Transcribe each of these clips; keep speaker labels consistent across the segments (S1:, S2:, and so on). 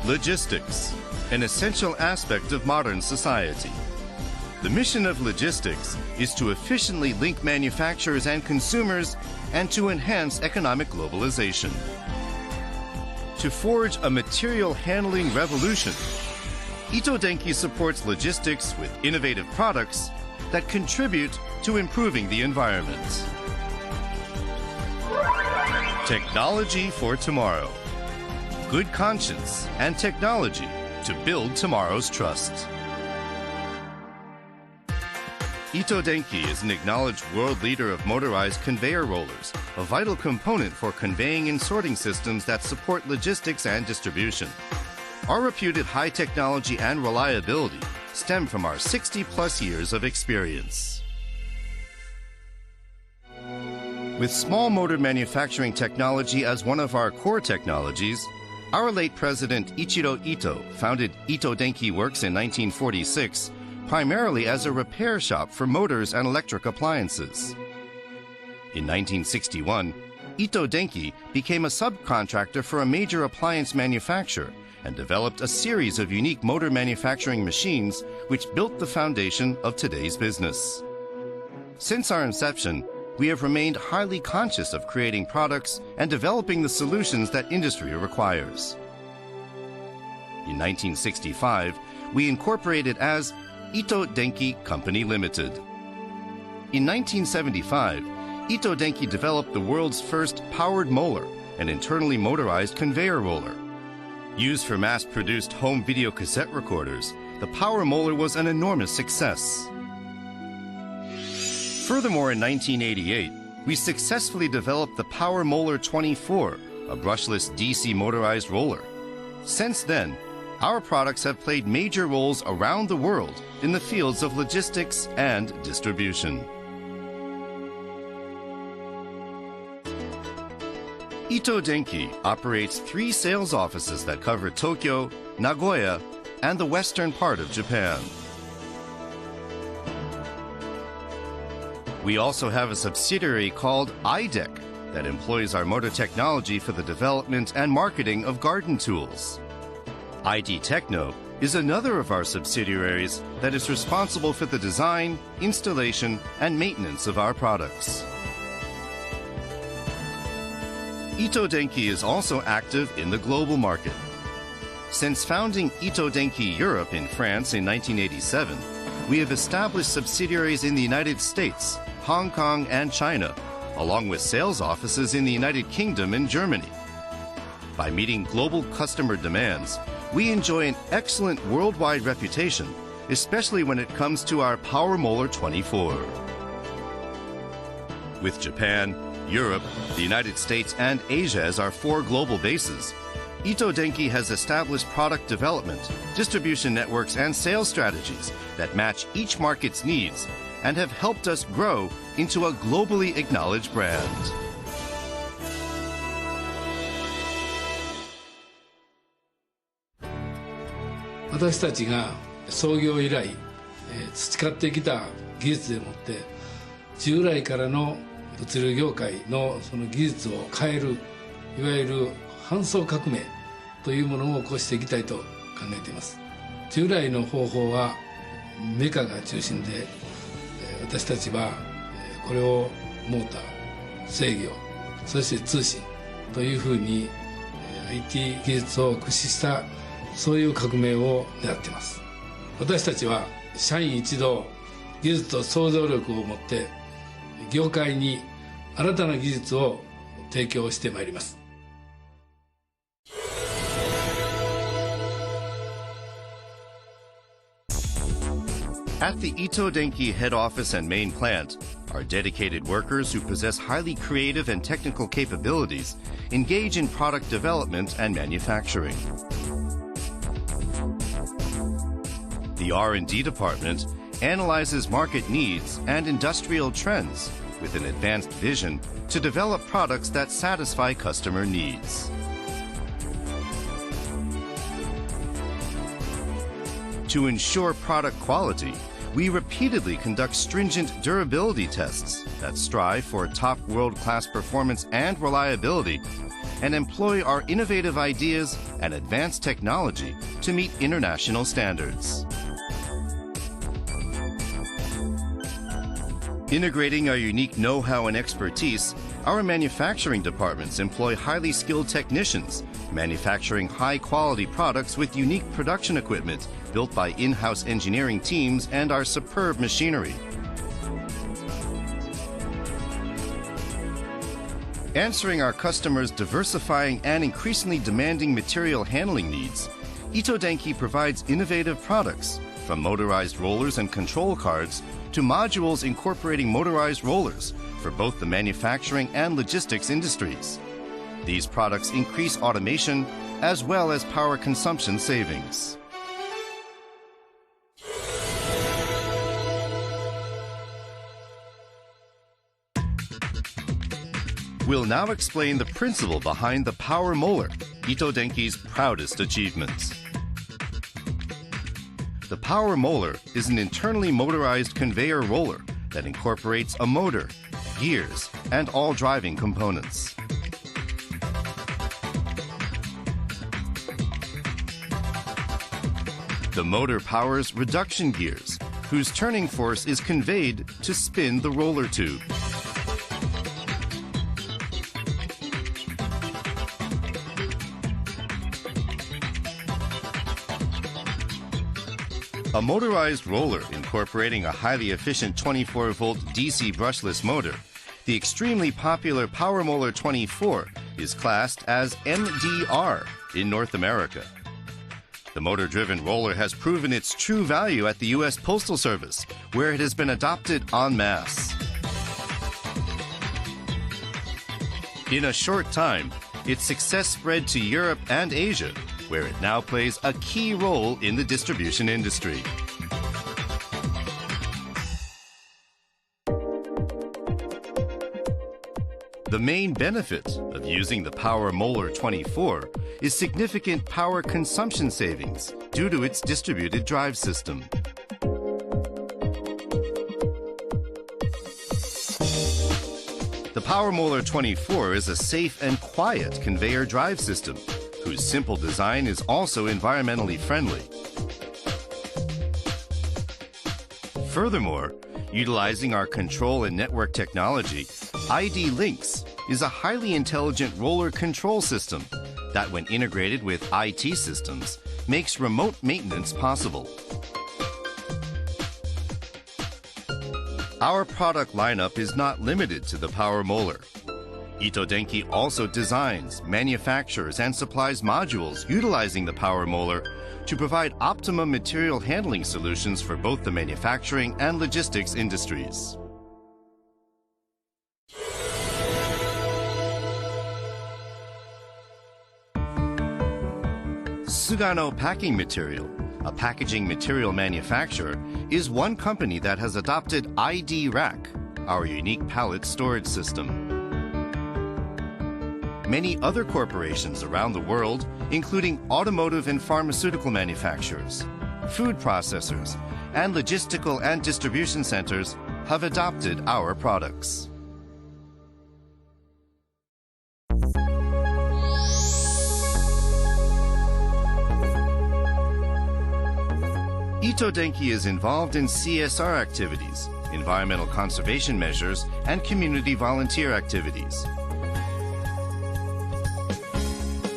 S1: Logistics, an essential aspect of modern society. The mission of logistics is to efficiently link manufacturers and consumers and to enhance economic globalization. To forge a material handling revolution, ITOH Denki supports logistics with innovative products that contribute to improving the environment. Technology for tomorrow. Good conscience and technology to build tomorrow's trust. ITOH Denki is an acknowledged world leader of motorized conveyor rollers, a vital component for conveying and sorting systems that support logistics and distribution. Our reputed high technology and reliability stem from our 60-plus years of experience. With small motor manufacturing technology as one of our core technologies, our late president Ichiro Ito founded ITOH Denki Works in 1946 primarily as a repair shop for motors and electric appliances. In 1961, ITOH Denki became a subcontractor for a major appliance manufacturer and developed a series of unique motor manufacturing machines which built the foundation of today's business. Since our inception, we have remained highly conscious of creating products and developing the solutions that industry requires. In 1965, we incorporated as ITOH Denki Company Limited. In 1975, ITOH Denki developed the world's first powered molar, an internally motorized conveyor roller. Used for mass-produced home video cassette recorders, the power molar was an enormous success. Furthermore, in 1988, we successfully developed the Power Molar 24, a brushless DC motorized roller. Since then, our products have played major roles around the world in the fields of logistics and distribution. ITOH Denki operates 3 sales offices that cover Tokyo, Nagoya, and the western part of Japan. We also have a subsidiary called IDEC that employs our motor technology for the development and marketing of garden tools. ID Techno is another of our subsidiaries that is responsible for the design, installation, and maintenance of our products. ITOH Denki is also active in the global market. Since founding ITOH Denki Europe in France in 1987, we have established subsidiaries in the United States, Hong Kong, and China, along with sales offices in the United Kingdom and Germany. By meeting global customer demands, we enjoy an excellent worldwide reputation, especially when it comes to our Power Molar 24. With Japan, Europe, the United States, and Asia as our 4 global bases, ITOH Denki has established product development, distribution networks, and sales strategies that match each market's needs and have helped us grow into a globally acknowledged brand.
S2: ITOH 私たちが創業以来培ってきた技術でもって従来からの物流業界のその技術を変えるいわゆる搬送革命というものを起こしていきたいと考えています。従来の方法はメカが中心で私たちはこれをモーター、制御、そして通信というふうに IT 技術を駆使したそういう革命を狙っています。私たちは社員一同技術と創造力を持って業界に新たな技術を提供してまいります。
S1: At the ITOH Denki head office and main plant, our dedicated workers who possess highly creative and technical capabilities engage in product development and manufacturing. The R&D department analyzes market needs and industrial trends with an advanced vision to develop products that satisfy customer needs. To ensure product quality, we repeatedly conduct stringent durability tests that strive for top world-class performance and reliability and employ our innovative ideas and advanced technology to meet international standards. Integrating our unique know-how and expertise, our manufacturing departments employ highly skilled technicians, manufacturing high-quality products with unique production equipment built by in-house engineering teams and our superb machinery. Answering our customers' diversifying and increasingly demanding material handling needs, ITOH Denki provides innovative products, from motorized rollers and control cards to modules incorporating motorized rollers for both the manufacturing and logistics industries. These products increase automation as well as power consumption savings. We'll now explain the principle behind the power molar, ITOH Denki's proudest achievements. The power molar is an internally motorized conveyor roller that incorporates a motor, gears, and all driving components. The motor powers reduction gears, whose turning force is conveyed to spin the roller tube. A motorized roller incorporating a highly efficient 24-volt DC brushless motor, the extremely popular Power Molar 24 is classed as MDR in North America. The motor-driven roller has proven its true value at the U.S. Postal Service, where it has been adopted en masse. In a short time, its success spread to Europe and Asia, where it now plays a key role in the distribution industry. The main benefit of using the Power Molar 24 is significant power consumption savings due to its distributed drive system. The Power Molar 24 is a safe and quiet conveyor drive system whose simple design is also environmentally friendly. Furthermore, utilizing our control and network technology, ID Links is a highly intelligent roller control system that, when integrated with IT systems, makes remote maintenance possible. Our product lineup is not limited to the Power Molar. ITOH Denki also designs, manufactures, and supplies modules utilizing the Power Molar to provide optimum material handling solutions for both the manufacturing and logistics industries. Sugano Packing Material, a packaging material manufacturer, is one company that has adopted ID Rack, our unique pallet storage system. Many other corporations around the world, including automotive and pharmaceutical manufacturers, food processors, and logistical and distribution centers, have adopted our products. ITOH Denki is involved in CSR activities, environmental conservation measures, and community volunteer activities.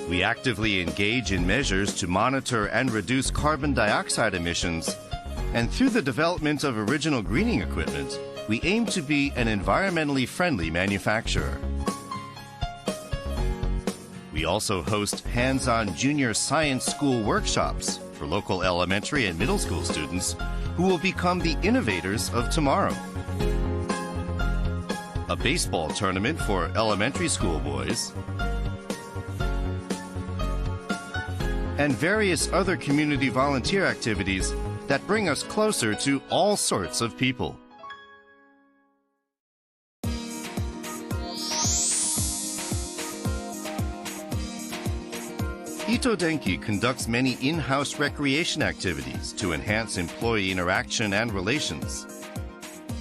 S1: We actively engage in measures to monitor and reduce carbon dioxide emissions, and through the development of original greening equipment, we aim to be an environmentally friendly manufacturer. We also host hands-on junior science school workshops for local elementary and middle school students who will become the innovators of tomorrow. A baseball tournament for elementary school boys, and various other community volunteer activities that bring us closer to all sorts of people. ITOH Denki conducts many in-house recreation activities to enhance employee interaction and relations.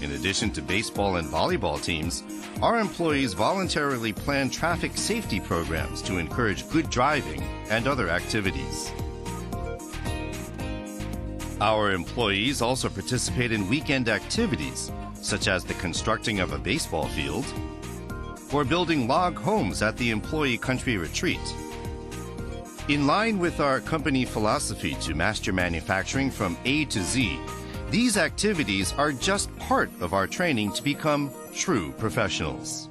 S1: In addition to baseball and volleyball teams, our employees voluntarily plan traffic safety programs to encourage good driving and other activities. Our employees also participate in weekend activities, such as the constructing of a baseball field or building log homes at the employee country retreat. In line with our company philosophy to master manufacturing from A to Z, these activities are just part of our training to become true professionals.